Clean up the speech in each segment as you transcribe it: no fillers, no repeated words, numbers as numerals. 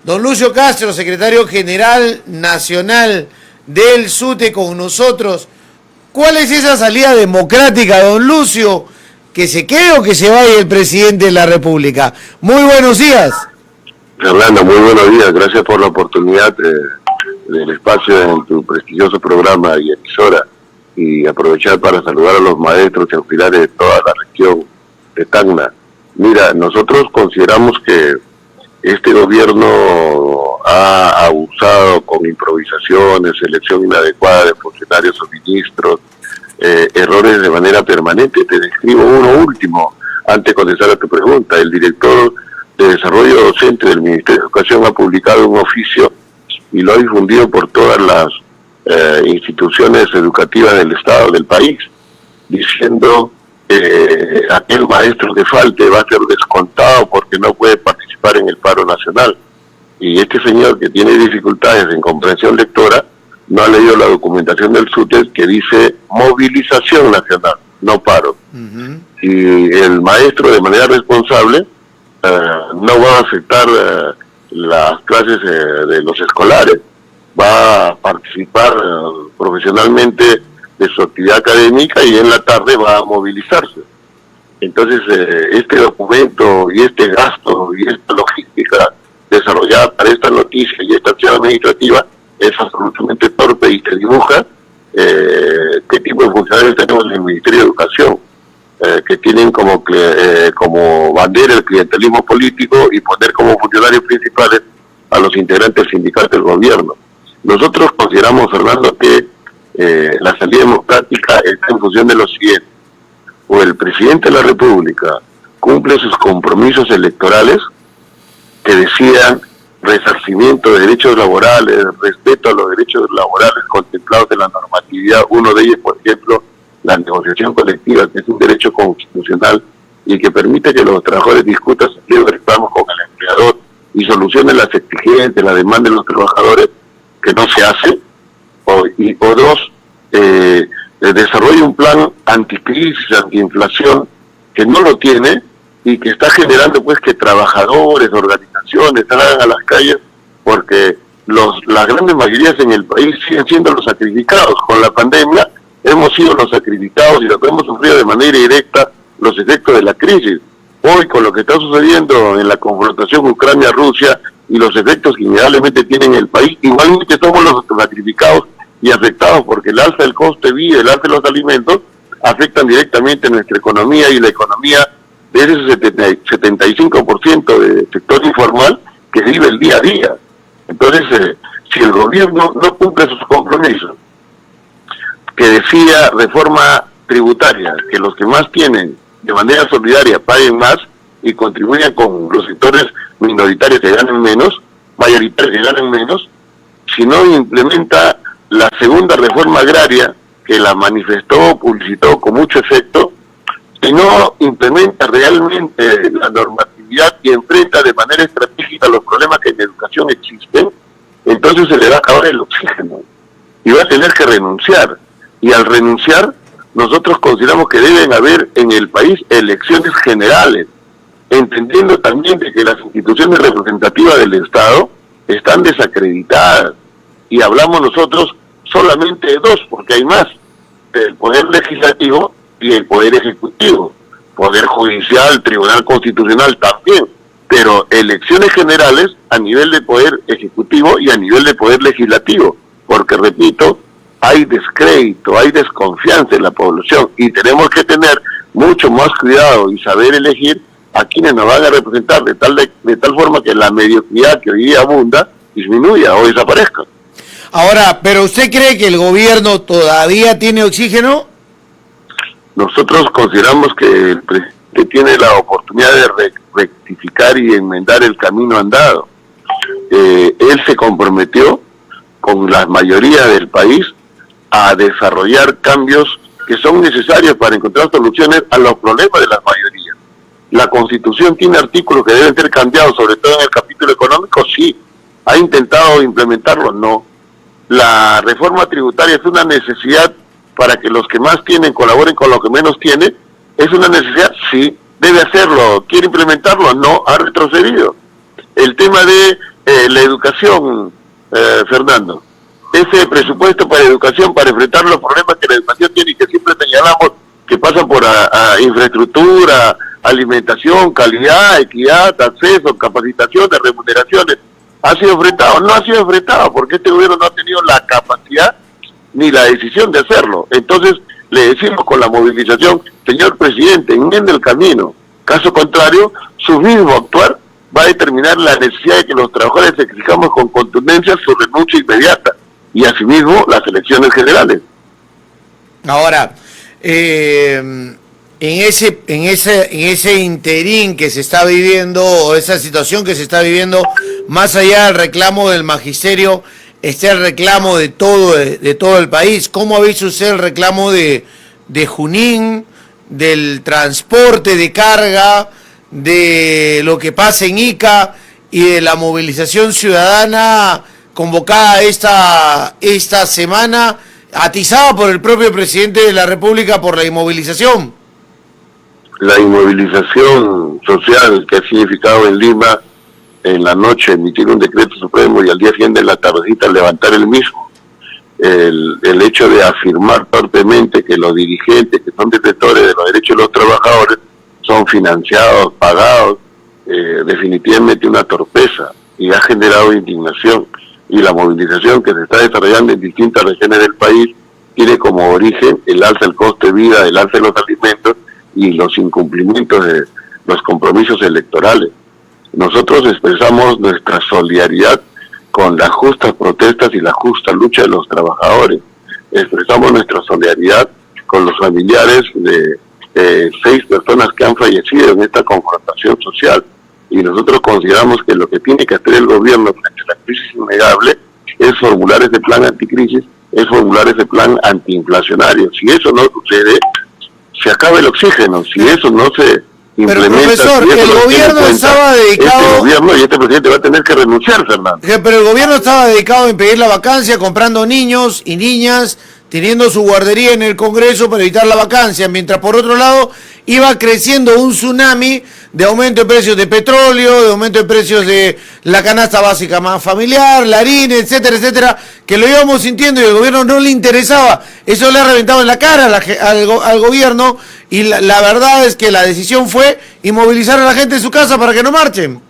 Don Lucio Castro, secretario general nacional del SUTE con nosotros. ¿Cuál es esa salida democrática, don Lucio? ¿Que se quede o que se vaya el presidente de la República? Muy buenos días. Fernando, muy buenos días. Gracias por la oportunidad del espacio en tu prestigioso programa y emisora. Y aprovechar para saludar a los maestros y auxiliares de toda la región de Tacna. Mira, nosotros consideramos que este gobierno ha abusado con improvisaciones, selección inadecuada de funcionarios o ministros, errores de manera permanente. Te describo uno último, antes de contestar a tu pregunta. El director de Desarrollo Docente del Ministerio de Educación ha publicado un oficio y lo ha difundido por todas las instituciones educativas del Estado, del país, diciendo aquel maestro que falte va a ser descontado porque no puede participar en el paro nacional. Y este señor, que tiene dificultades en comprensión lectora, no ha leído la documentación del SUTE que dice movilización nacional, no paro. Y el maestro, de manera responsable, no va a aceptar las clases de los escolares, va a participar profesionalmente de su actividad académica y en la tarde va a movilizarse. Entonces, este documento y este gasto y esta logística desarrollada para esta noticia y esta acción administrativa es absolutamente torpe y te dibuja qué tipo de funcionarios tenemos en el Ministerio de Educación, que tienen como bandera el clientelismo político y poner como funcionarios principales a los integrantes sindicales del gobierno. Nosotros consideramos, Fernando, que la salida democrática está en función de lo siguiente: o el presidente de la República cumple sus compromisos electorales que decían resarcimiento de derechos laborales, respeto a los derechos laborales contemplados en la normatividad. Uno de ellos, por ejemplo, la negociación colectiva, que es un derecho constitucional y que permite que los trabajadores discutan sus reclamos con el empleador y solucionen las exigencias, la demanda de los trabajadores, que no se hace. O dos, desarrolla un plan anticrisis, antiinflación, que no lo tiene y que está generando pues que trabajadores, organizaciones salgan a las calles, porque las grandes mayorías en el país siguen siendo los sacrificados. Con la pandemia hemos sido los sacrificados y lo que hemos sufrido de manera directa los efectos de la crisis. Hoy, con lo que está sucediendo en la confrontación Ucrania-Rusia y los efectos que generalmente tiene en el país, igualmente somos los sacrificados y afectados, porque el alza del coste de vida, el alza de los alimentos, afectan directamente a nuestra economía y la economía de ese 75% del sector informal que vive el día a día. Entonces, si el gobierno no cumple sus compromisos, que decía reforma tributaria, que los que más tienen de manera solidaria paguen más y contribuyan con los sectores minoritarios que ganen menos, mayoritarios que ganen menos, si no implementa la segunda reforma agraria, que la manifestó, publicitó con mucho efecto, si no implementa realmente la normatividad y enfrenta de manera estratégica los problemas que en educación existen, entonces se le va a acabar el oxígeno y va a tener que renunciar. Y al renunciar, nosotros consideramos que deben haber en el país elecciones generales, entendiendo también de que las instituciones representativas del Estado están desacreditadas, y hablamos nosotros solamente de dos, porque hay más: el Poder Legislativo y el Poder Ejecutivo. Poder Judicial, Tribunal Constitucional también, pero elecciones generales a nivel de Poder Ejecutivo y a nivel de Poder Legislativo, porque, repito, hay descrédito, hay desconfianza en la población y tenemos que tener mucho más cuidado y saber elegir a quienes nos van a representar de tal forma que la mediocridad que hoy día abunda disminuya o desaparezca. Ahora, ¿pero usted cree que el gobierno todavía tiene oxígeno? Nosotros consideramos que el presidente tiene la oportunidad de rectificar y enmendar el camino andado. Él se comprometió con la mayoría del país a desarrollar cambios que son necesarios para encontrar soluciones a los problemas de las mayorías. La Constitución tiene artículos que deben ser cambiados, sobre todo en el capítulo económico, sí. ¿Ha intentado implementarlo? No. La reforma tributaria es una necesidad para que los que más tienen colaboren con los que menos tienen. ¿Es una necesidad? Sí. ¿Debe hacerlo? ¿Quiere implementarlo? No. Ha retrocedido. El tema de la educación, Fernando. Ese presupuesto para educación, para enfrentar los problemas que la educación tiene y que siempre señalamos que pasan por infraestructura, alimentación, calidad, equidad, acceso, capacitaciones, remuneraciones, ¿ha sido enfrentado? No ha sido enfrentado porque este gobierno no ha tenido la capacidad ni la decisión de hacerlo. Entonces le decimos con la movilización, señor presidente, enmiende el camino. Caso contrario, su mismo actuar va a determinar la necesidad de que los trabajadores exijamos con contundencia su renuncia inmediata y asimismo las elecciones generales. Ahora, en ese interín que se está viviendo, o esa situación que se está viviendo, más allá del reclamo del magisterio, está el reclamo de todo el país. ¿Cómo ha visto usted el reclamo de Junín, del transporte de carga, de lo que pasa en Ica y de la movilización ciudadana convocada esta semana, atizada por el propio presidente de la República por la inmovilización? La inmovilización social que ha significado en Lima, en la noche emitir un decreto supremo y al día siguiente en la tardecita levantar el mismo. El hecho de afirmar torpemente que los dirigentes que son detentores de los derechos de los trabajadores son financiados, pagados, definitivamente una torpeza, y ha generado indignación. Y la movilización que se está desarrollando en distintas regiones del país tiene como origen el alza del coste de vida, el alza de los alimentos y los incumplimientos de los compromisos electorales. Nosotros expresamos nuestra solidaridad con las justas protestas y la justa lucha de los trabajadores. Expresamos nuestra solidaridad con los familiares de 6 personas que han fallecido en esta confrontación social. Y nosotros consideramos que lo que tiene que hacer el gobierno frente a la crisis innegable es formular ese plan anticrisis, es formular ese plan antiinflacionario. Si eso no sucede, se acaba el oxígeno. Si eso no se implementa... Pero profesor, si el gobierno estaba dedicado... Este gobierno y este presidente va a tener que renunciar, Fernando. Pero el gobierno estaba dedicado a impedir la vacancia, comprando niños y niñas, teniendo su guardería en el Congreso para evitar la vacancia, mientras por otro lado iba creciendo un tsunami de aumento de precios de petróleo, de aumento de precios de la canasta básica más familiar, la harina, etcétera, etcétera, que lo íbamos sintiendo y el gobierno no le interesaba. Eso le ha reventado en la cara al gobierno y la verdad es que la decisión fue inmovilizar a la gente en su casa para que no marchen.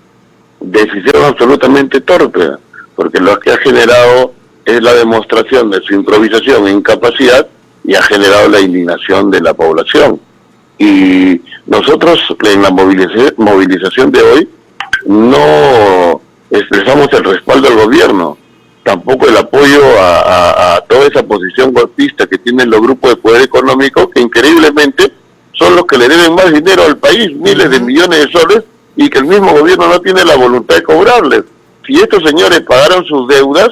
Decisión absolutamente torpe, porque lo que ha generado es la demostración de su improvisación e incapacidad y ha generado la indignación de la población. Y nosotros en la movilización de hoy no expresamos el respaldo al gobierno, tampoco el apoyo a toda esa posición golpista que tienen los grupos de poder económico, que increíblemente son los que le deben más dinero al país, miles de millones de soles, y que el mismo gobierno no tiene la voluntad de cobrarles. Si estos señores pagaron sus deudas,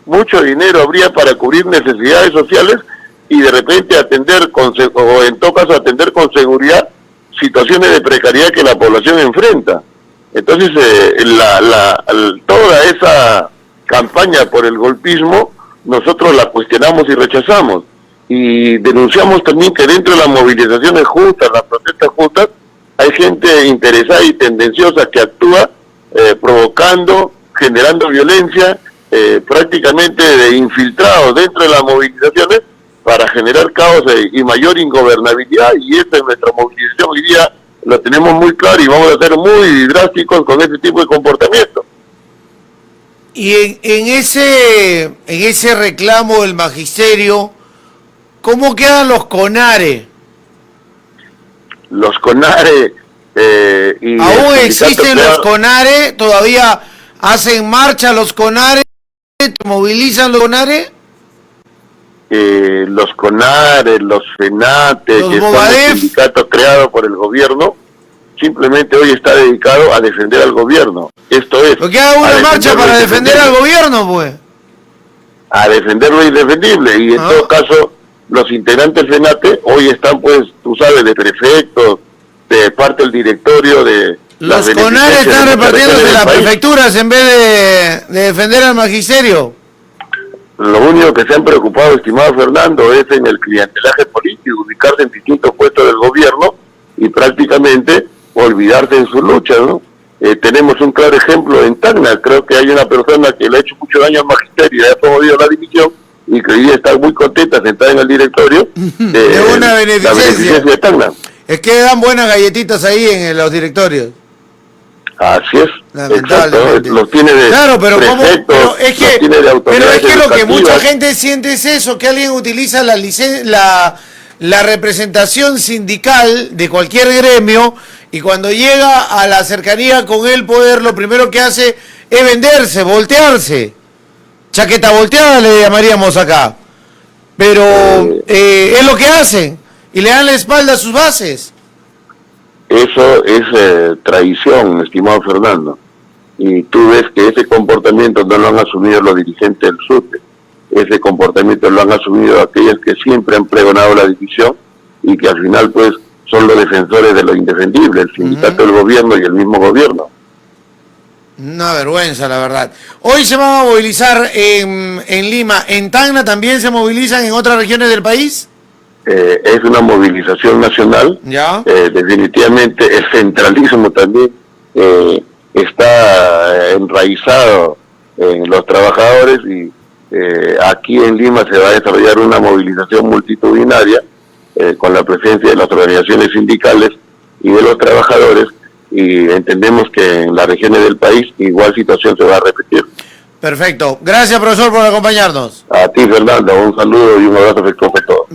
mucho dinero habría para cubrir necesidades sociales y de repente atender o en todo caso atender con seguridad situaciones de precariedad que la población enfrenta. Entonces toda esa campaña por el golpismo nosotros la cuestionamos y rechazamos, y denunciamos también que dentro de las movilizaciones justas, las protestas justas, hay gente interesada y tendenciosa que actúa provocando, generando violencia, prácticamente de infiltrados dentro de las movilizaciones para generar caos y mayor ingobernabilidad, y esta es nuestra movilización hoy día, lo tenemos muy claro y vamos a ser muy drásticos con este tipo de comportamiento. Y en ese reclamo del magisterio, ¿cómo quedan los CONARE? Los CONARE... ¿Aún existen los CONARE? ¿Todavía hacen marcha los CONARE? ¿Movilizan los CONARE? Los CONARE, los FENATE, los que son los sindicatos creados por el gobierno, simplemente hoy está dedicado a defender al gobierno. Esto es... ¿Por qué haga una marcha para defender al gobierno, pues? A defender lo indefendible, y en todo caso, los integrantes del FENATE hoy están, pues, tú sabes, de prefectos, de parte del directorio de... Los CONARE están repartiéndose las prefecturas en vez de defender al magisterio. Lo único que se han preocupado, estimado Fernando, es en el clientelaje político, ubicarse en distintos puestos del gobierno y prácticamente olvidarse en su lucha, ¿no? tenemos un claro ejemplo en Tacna. Creo que hay una persona que le ha hecho mucho daño al magisterio, ya ha promovido la división y que hoy día está muy contenta sentada en el directorio de una beneficencia. La beneficencia de Tacna. Es que dan buenas galletitas ahí en los directorios. Así es, exacto, los tiene de claro, pero prefectos, pero es que lo que mucha gente siente es eso, que alguien utiliza la representación sindical de cualquier gremio y cuando llega a la cercanía con el poder, lo primero que hace es venderse, voltearse. Chaqueta volteada le llamaríamos acá. Pero es lo que hacen y le dan la espalda a sus bases. Eso es traición, estimado Fernando. Y tú ves que ese comportamiento no lo han asumido los dirigentes del SUTE. Ese comportamiento lo han asumido aquellos que siempre han pregonado la división y que al final pues son los defensores de lo indefendible, el sindicato del gobierno y el mismo gobierno. Una vergüenza, la verdad. Hoy se van a movilizar en Lima. ¿En Tacna también se movilizan en otras regiones del país? Es una movilización nacional. ¿Ya? Definitivamente el centralismo también está enraizado en los trabajadores y aquí en Lima se va a desarrollar una movilización multitudinaria con la presencia de las organizaciones sindicales y de los trabajadores, y entendemos que en las regiones del país igual situación se va a repetir. Perfecto. Gracias, profesor, por acompañarnos. A ti, Fernando, un saludo y un abrazo afectuoso a todos.